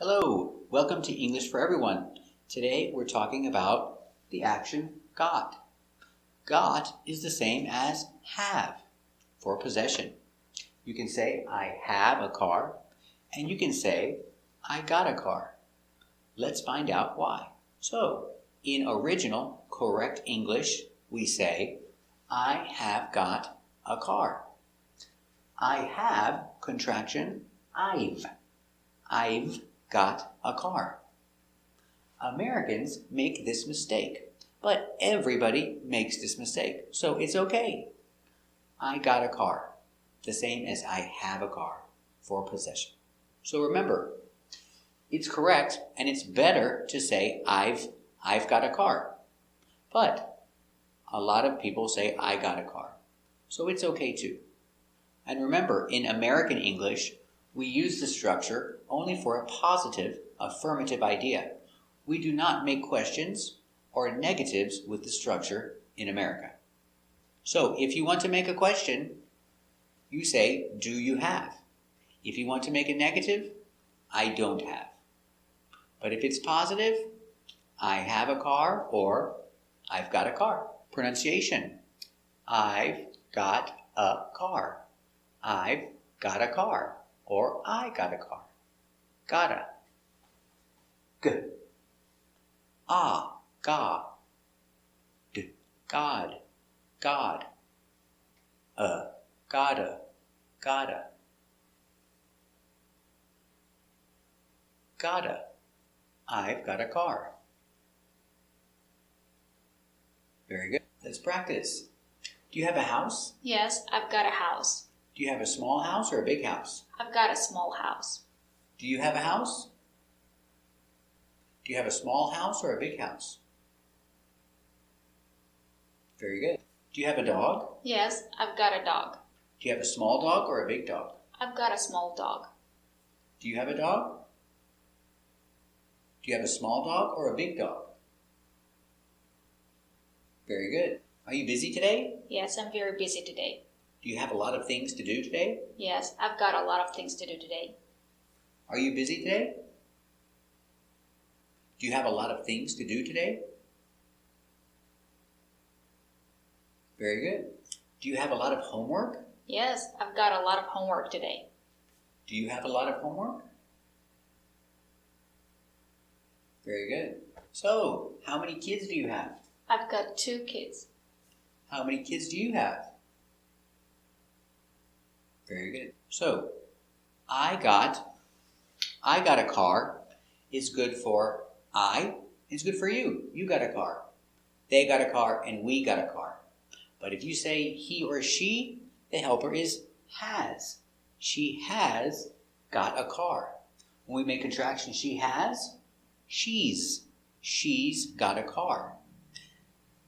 Hello, welcome to English for Everyone. Today we're talking about the action got. Got is the same as have for possession. You can say I have a car, and you can say I got a car. Let's find out why. So, in original, correct English, we say I have got a car. I have, contraction, I've got a car. Americans make this mistake, but everybody makes this mistake, so it's okay. I got a car, the same as I have a car for possession. So remember, it's correct and it's better to say I've got a car. But a lot of people say I got a car, so it's okay too. And remember, in American English, we use the structure only for a positive, affirmative idea. We do not make questions or negatives with the structure in America. So if you want to make a question, you say, do you have? If you want to make a negative, I don't have. But if it's positive, I have a car or I've got a car. Pronunciation. I've got a car. I've got a car. Or I got a car. Gotta. G. Ah. Ga. D. God. God. Gotta. Gotta. Gotta. I've got a car. Very good. Let's practice. Do you have a house? Yes, I've got a house. Do you have a small house or a big house? I've got a small house. Do you have a house? Do you have a small house or a big house? Very good. Do you have a dog? Yes, I've got a dog. Do you have a small dog or a big dog? I've got a small dog. Do you have a dog? Do you have a small dog or a big dog? Very good. Are you busy today? Yes, I'm very busy today. Do you have a lot of things to do today? Yes, I've got a lot of things to do today. Are you busy today? Do you have a lot of things to do today? Very good. Do you have a lot of homework? Yes, I've got a lot of homework today. Do you have a lot of homework? Very good. So, how many kids do you have? I've got 2 kids. How many kids do you have? Very good. So, I got a car is good for I, is good for you. You got a car. They got a car and we got a car. But if you say he or she, the helper is has. She has got a car. When we make contraction she has, she's got a car.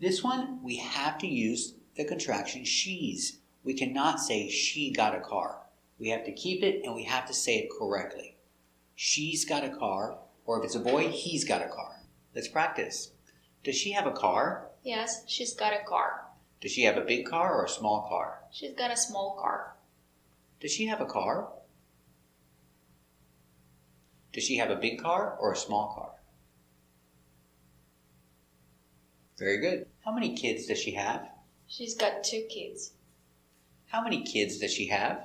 This one, we have to use the contraction she's. We cannot say she got a car. We have to keep it and we have to say it correctly. She's got a car, or if it's a boy, he's got a car. Let's practice. Does she have a car? Yes, she's got a car. Does she have a big car or a small car? She's got a small car. Does she have a car? Does she have a big car or a small car? Very good. How many kids does she have? She's got 2 kids. How many kids does she have?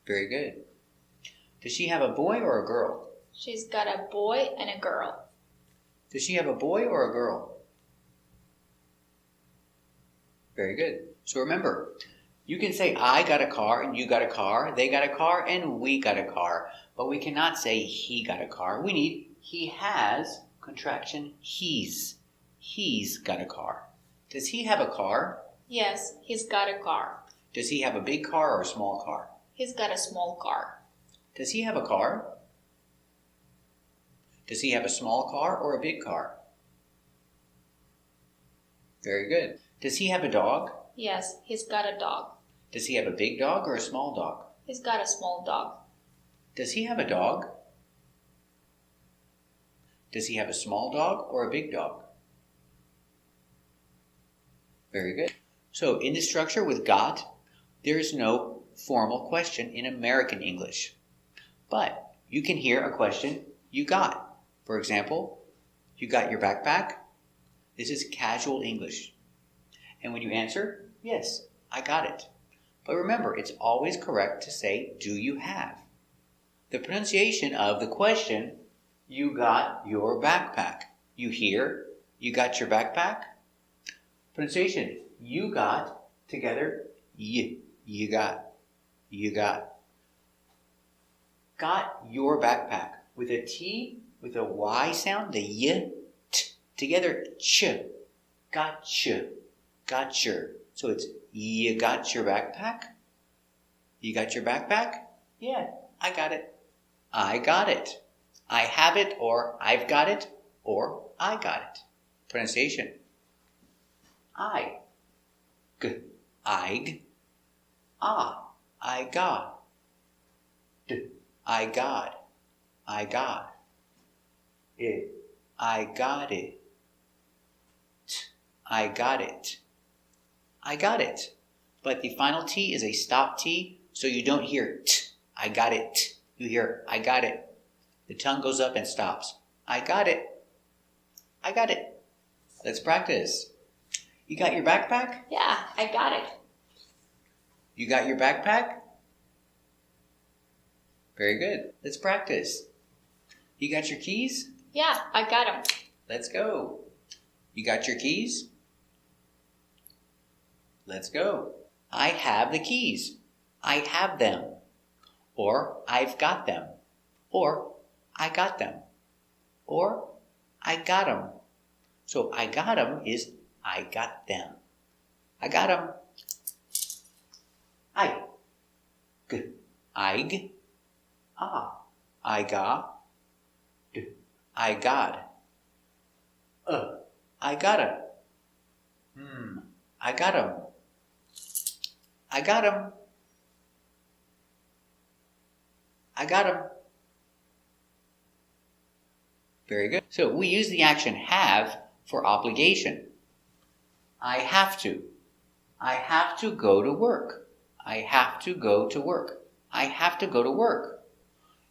Very good. Does she have a boy or a girl? She's got a boy and a girl. Does she have a boy or a girl? Very good. So remember, you can say I got a car and you got a car, they got a car and we got a car. But we cannot say he got a car. We need he has, contraction, he's. He's got a car. Does he have a car? Yes, he's got a car. Does he have a big car or a small car? He's got a small car. Does he have a car? Does he have a small car or a big car? Very good. Does he have a dog? Yes, he's got a dog. Does he have a big dog or a small dog? He's got a small dog. Does he have a dog? Does he have a small dog or a big dog? Very good. So in the structure with got, there is no formal question in American English. But you can hear a question you got. For example, you got your backpack? This is casual English. And when you answer, yes, I got it. But remember, it's always correct to say, do you have? The pronunciation of the question, you got your backpack. You hear, you got your backpack? Pronunciation, you got, together, you got, you got. Got your backpack. With a T, with a Y sound, the y, t, together, ch, gotcha, gotcha. So it's, you got your backpack? You got your backpack? Yeah, I got it. I got it. I have it, or I've got it, or I got it. Pronunciation. I. G. I. Ah. I got. D. I got. I got. It. I got it. T. I got it. I got it. But the final T is a stop T, so you don't hear t. I got it. You hear I got it. The tongue goes up and stops. I got it. I got it. Let's practice. You got your backpack? Yeah, I got it. You got your backpack? Very good. Let's practice. You got your keys? Yeah, I got them. Let's go. You got your keys? Let's go. I have the keys. I have them. Or I've got them. Or I got them. Or I got them. So I got them is I got them. I got them. I. G. I. Ah. I got. D. I got. I got him. I got him. I got him. I got him. Very good. So we use the action have for obligation. I have to. I have to go to work. I have to go to work. I have to go to work.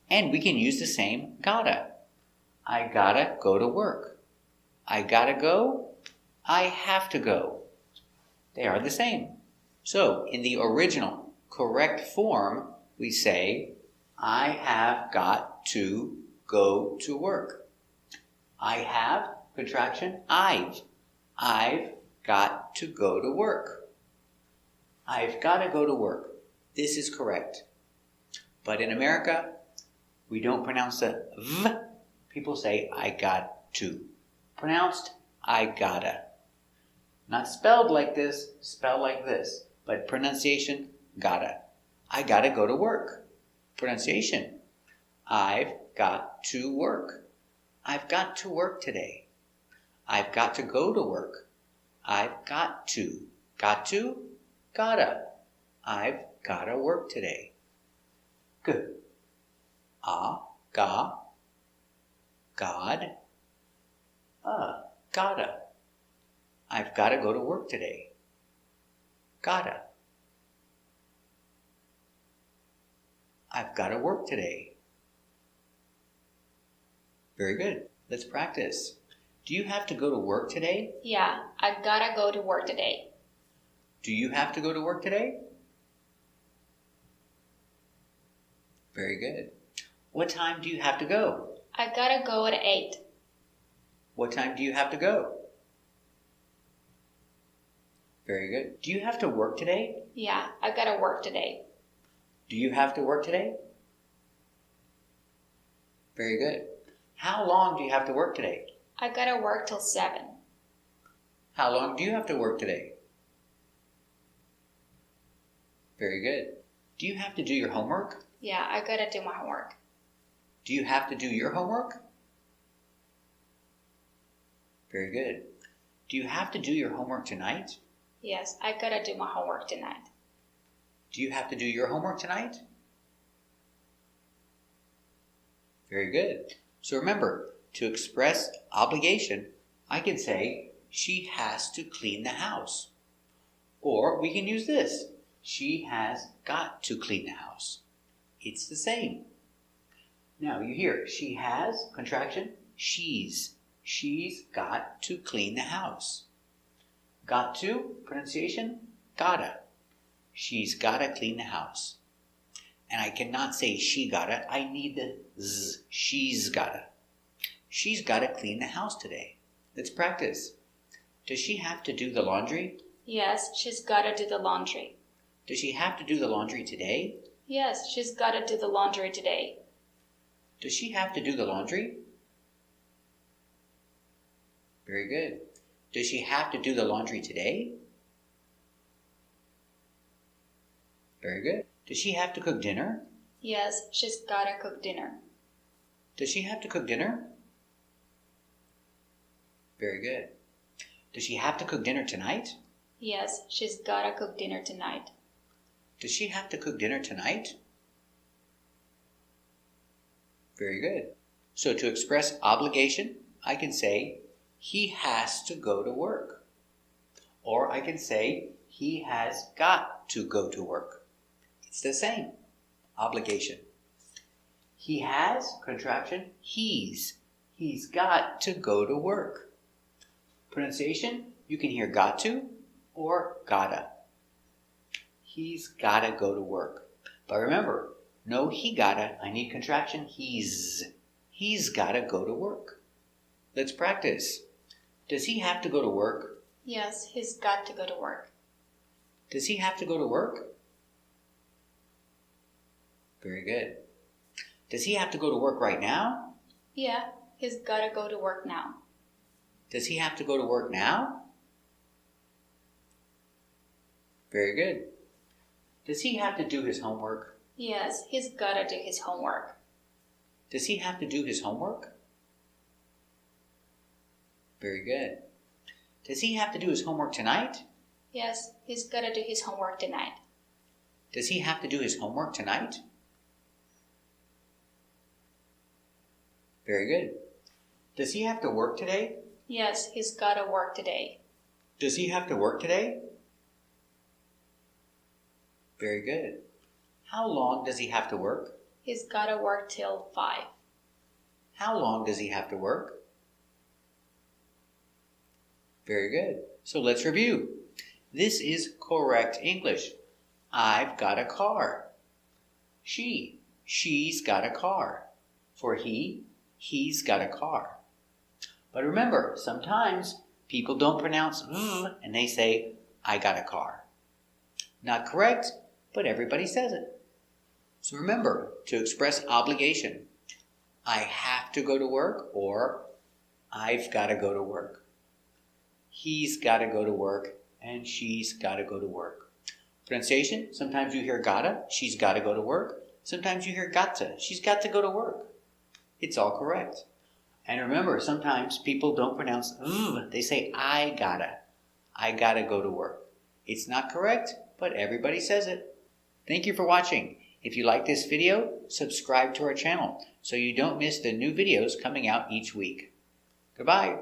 And we can use the same gotta. I gotta go to work. I gotta go. I have to go. They are the same. So in the original correct form, we say, I have got to go to work. I have, contraction, I've. I've got to go to work. I've got to go to work. This is correct. But in America, we don't pronounce the V. People say, I got to. Pronounced, I gotta. Not spelled like this, spelled like this. But pronunciation, gotta. I gotta go to work. Pronunciation, I've got to work. I've got to work today. I've got to go to work. I've got to. Got to? Gotta. I've gotta work today. Good. Ga. God. Gotta. I've gotta go to work today. Gotta. I've gotta work today. Very good. Let's practice. Do you have to go to work today? Yeah, I gotta go to work today. Do you have to go to work today? Very good. What time do you have to go? I gotta go at 8. What time do you have to go? Very good. Do you have to work today? Yeah, I gotta work today. Do you have to work today? Very good. How long do you have to work today? I gotta work till 7. How long do you have to work today? Very good. Do you have to do your homework? Yeah, I gotta do my homework. Do you have to do your homework? Very good. Do you have to do your homework tonight? Yes, I gotta do my homework tonight. Do you have to do your homework tonight? Very good. So remember, to express obligation, I can say, she has to clean the house. Or we can use this, she has got to clean the house. It's the same. Now you hear she has, contraction, she's. She's got to clean the house. Got to, pronunciation, gotta. She's gotta clean the house. And I cannot say she gotta, I need the z. She's gotta. She's gotta clean the house today. Let's practice. Does she have to do the laundry? Yes, she's gotta do the laundry. Does she have to do the laundry today? Yes, she's gotta do the laundry today. Does she have to do the laundry? Very good. Does she have to do the laundry today? Very good. Does she have to cook dinner? Yes, she's gotta cook dinner. Does she have to cook dinner? Very good. Does she have to cook dinner tonight? Yes, she's gotta cook dinner tonight. Does she have to cook dinner tonight? Very good. So to express obligation, I can say, he has to go to work. Or I can say, he has got to go to work. It's the same. Obligation. He has, contraction, he's. He's got to go to work. Pronunciation, you can hear got to or gotta. He's gotta go to work. But remember, no he gotta, I need contraction, he's. He's gotta go to work. Let's practice. Does he have to go to work? Yes, he's got to go to work. Does he have to go to work? Very good. Does he have to go to work right now? Yeah, he's gotta go to work now. Does he have to go to work now? Very good. Does he have to do his homework? Yes, he's gotta do his homework. Does he have to do his homework? Very good. Does he have to do his homework tonight? Yes, he's gotta do his homework tonight. Does he have to do his homework tonight? Very good. Does he have to work today? Yes, he's gotta work today. Does he have to work today? Very good. How long does he have to work? He's gotta work till 5. How long does he have to work? Very good. So let's review. This is correct English. I've got a car. She's got a car. For he's got a car. But remember, sometimes people don't pronounce v and they say, I got a car. Not correct, but everybody says it. So remember to express obligation. I have to go to work or I've got to go to work. He's got to go to work and she's got to go to work. Pronunciation, sometimes you hear gotta, she's got to go to work. Sometimes you hear gotta, she's got to go to work. It's all correct. And remember, sometimes people don't pronounce v, they say I gotta go to work. It's not correct, but everybody says it. Thank you for watching. If you like this video, subscribe to our channel so you don't miss the new videos coming out each week. Goodbye.